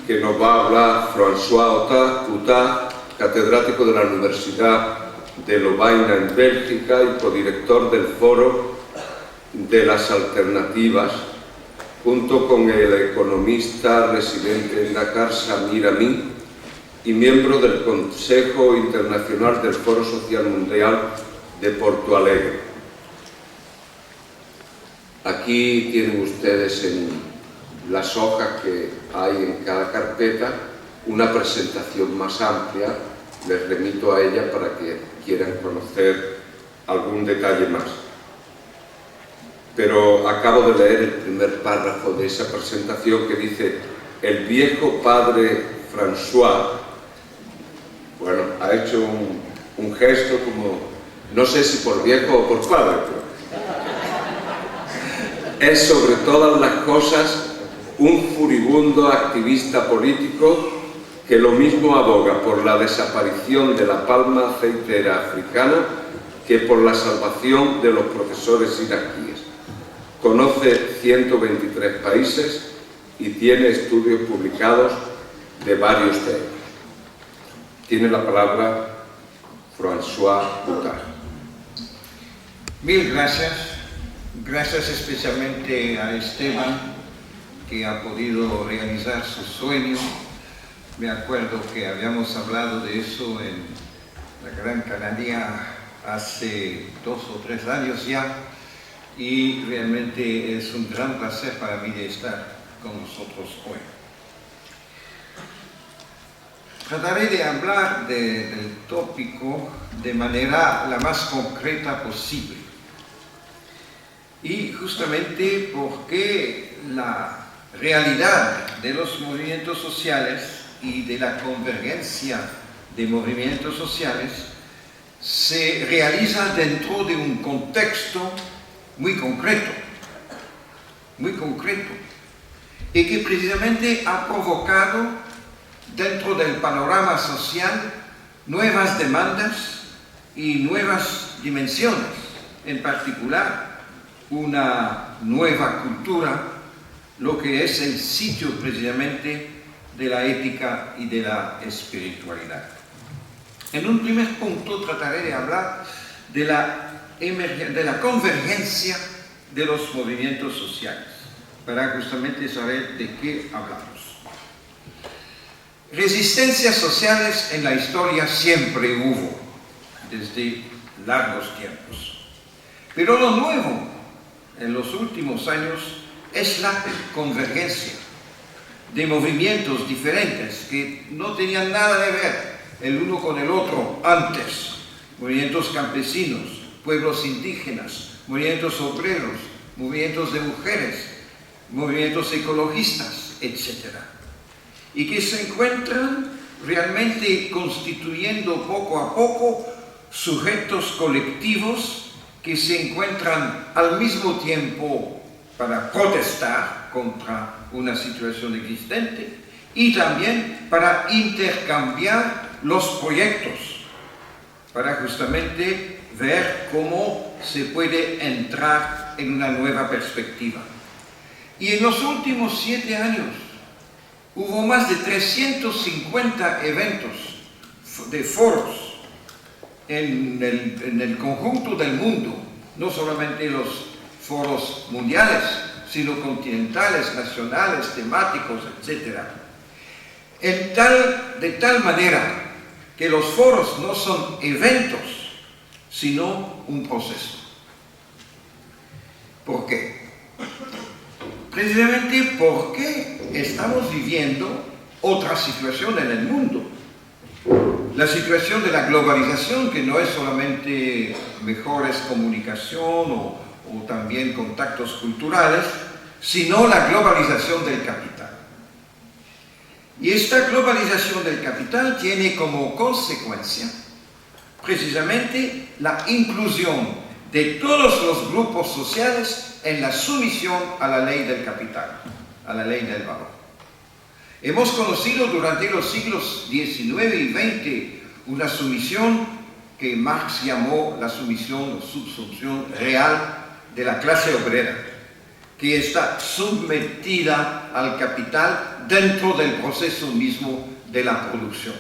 que nos va a hablar François Hutat, catedrático de la Universidad de Lovaina en Bélgica y codirector del Foro de las Alternativas, junto con el economista residente en Dakar, Samir Amin, y miembro del Consejo Internacional del Foro Social Mundial de Porto Alegre. Aquí tienen ustedes en las hojas que hay en cada carpeta una presentación más amplia. Les remito a ella para que quieran conocer algún detalle más. Pero acabo de leer el primer párrafo de esa presentación que dice: el viejo padre François, bueno, ha hecho un gesto como, no sé si por viejo o por padre, pero es sobre todas las cosas un furibundo activista político que lo mismo aboga por la desaparición de la palma aceitera africana que por la salvación de los profesores iraquíes. Conoce 123 países y tiene estudios publicados de varios temas. Tiene la palabra François Hutat. Mil gracias. Gracias especialmente a Esteban, que ha podido realizar su sueño. Me acuerdo que habíamos hablado de eso en la Gran Canaria hace 2 o 3 años ya, y realmente es un gran placer para mí de estar con nosotros hoy. Trataré de hablar del tópico de manera la más concreta posible, y justamente porque la realidad de los movimientos sociales y de la convergencia de movimientos sociales se realiza dentro de un contexto muy concreto, y que precisamente ha provocado dentro del panorama social nuevas demandas y nuevas dimensiones, en particular una nueva cultura, lo que es el sitio precisamente de la ética y de la espiritualidad. En un primer punto trataré de hablar de la convergencia de los movimientos sociales, para justamente saber de qué hablamos. Resistencias sociales en la historia siempre hubo, desde largos tiempos. Pero lo nuevo en los últimos años es la convergencia de movimientos diferentes que no tenían nada de ver el uno con el otro antes. Movimientos campesinos, pueblos indígenas, movimientos obreros, movimientos de mujeres, movimientos ecologistas, etc. Y que se encuentran realmente constituyendo poco a poco sujetos colectivos que se encuentran al mismo tiempo para protestar contra una situación existente y también para intercambiar los proyectos, para justamente ver cómo se puede entrar en una nueva perspectiva. Y en los últimos 7 años hubo más de 350 eventos de foros en el conjunto del mundo, no solamente los foros mundiales, sino continentales, nacionales, temáticos, etc. De tal manera que los foros no son eventos, sino un proceso. ¿Por qué? Precisamente porque estamos viviendo otra situación en el mundo. La situación de la globalización, que no es solamente mejores comunicación o también contactos culturales, sino la globalización del capital. Y esta globalización del capital tiene como consecuencia precisamente la inclusión de todos los grupos sociales en la sumisión a la ley del capital, a la ley del valor. Hemos conocido durante los siglos XIX y XX una sumisión que Marx llamó la sumisión o subsunción real de la clase obrera, que está sometida al capital dentro del proceso mismo de la producción.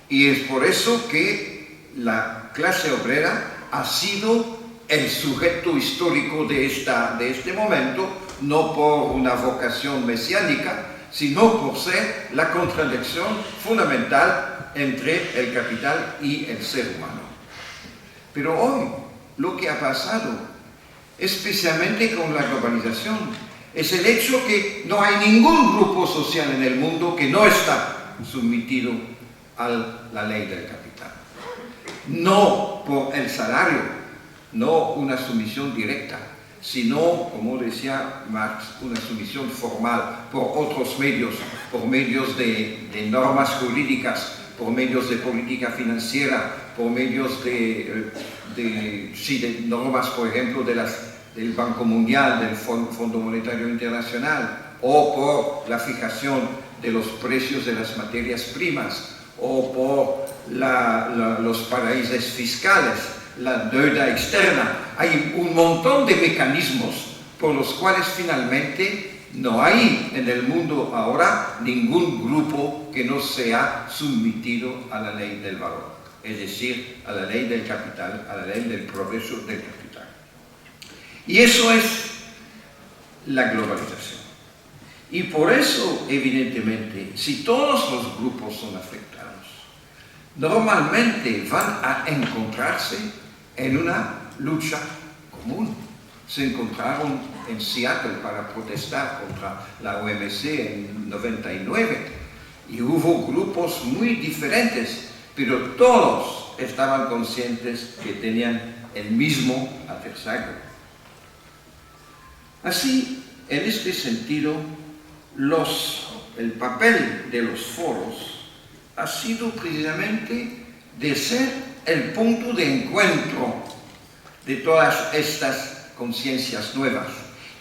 Y es por eso que la clase obrera ha sido el sujeto histórico de este momento, no por una vocación mesiánica, sino por ser la contradicción fundamental entre el capital y el ser humano. Pero hoy, lo que ha pasado, especialmente con la globalización, es el hecho que no hay ningún grupo social en el mundo que no está sometido a la ley del capital. No por el salario, no una sumisión directa, sino, como decía Marx, una sumisión formal por otros medios, por medios de normas jurídicas, por medios de política financiera, por medios de normas, por ejemplo, del Banco Mundial, del Fondo Monetario Internacional, o por la fijación de los precios de las materias primas, o por los paraísos fiscales, la deuda externa. Hay un montón de mecanismos por los cuales finalmente no hay en el mundo ahora ningún grupo que no sea sometido a la ley del valor, es decir, a la ley del capital, a la ley del progreso del capital. Y eso es la globalización. Y por eso, evidentemente, si todos los grupos son afectados, normalmente van a encontrarse en una lucha común. Se encontraron en Seattle para protestar contra la OMC en 99 y hubo grupos muy diferentes, pero todos estaban conscientes que tenían el mismo adversario. Así, en este sentido, el papel de los foros ha sido precisamente de ser el punto de encuentro de todas estas conciencias nuevas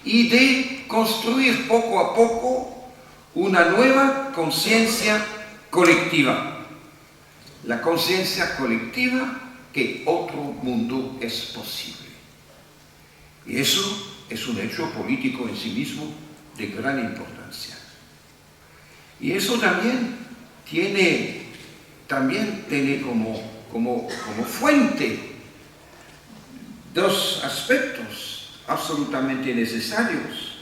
y de construir poco a poco una nueva conciencia colectiva. La conciencia colectiva que otro mundo es posible. Y eso es un hecho político en sí mismo de gran importancia. Y eso también tiene como fuente dos aspectos absolutamente necesarios,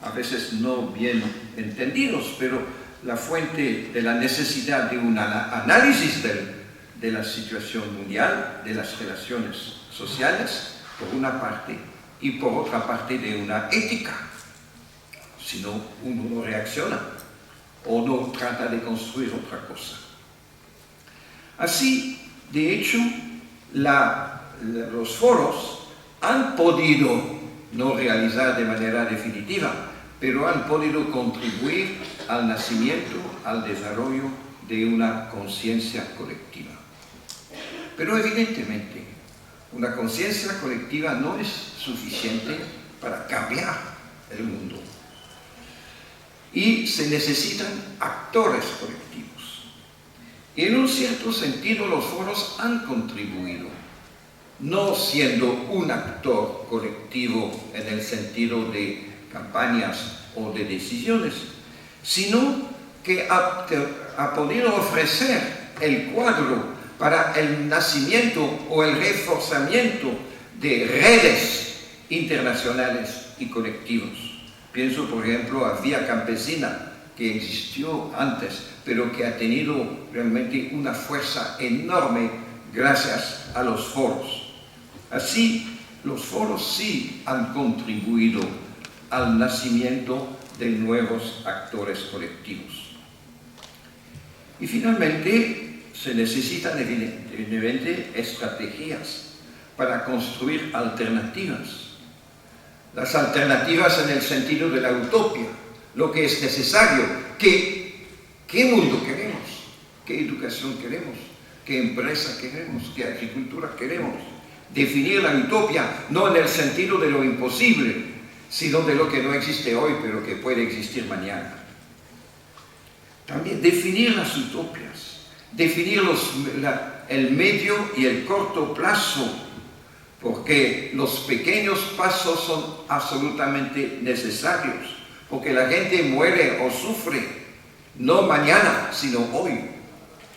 a veces no bien entendidos, pero la fuente de la necesidad de un análisis de la situación mundial, de las relaciones sociales, por una parte, y por otra parte de una ética. Si no, uno no reacciona o no trata de construir otra cosa. Así, de hecho, los foros han podido, no realizar de manera definitiva, pero han podido contribuir al nacimiento, al desarrollo de una conciencia colectiva. Pero evidentemente, una conciencia colectiva no es suficiente para cambiar el mundo. Y se necesitan actores colectivos. Y en un cierto sentido los foros han contribuido, no siendo un actor colectivo en el sentido de campañas o de decisiones, sino que ha podido ofrecer el cuadro para el nacimiento o el reforzamiento de redes internacionales y colectivos. Pienso, por ejemplo, a Vía Campesina, que existió antes, pero que ha tenido realmente una fuerza enorme gracias a los foros. Así, los foros sí han contribuido al nacimiento de nuevos actores colectivos. Y finalmente, se necesitan evidentemente estrategias para construir alternativas. Las alternativas en el sentido de la utopía, lo que es necesario, qué mundo queremos, qué educación queremos, qué empresa queremos, qué agricultura queremos. Definir la utopía no en el sentido de lo imposible, sino de lo que no existe hoy, pero que puede existir mañana. También definir las utopias, definir el medio y el corto plazo, porque los pequeños pasos son absolutamente necesarios, porque la gente muere o sufre, no mañana, sino hoy.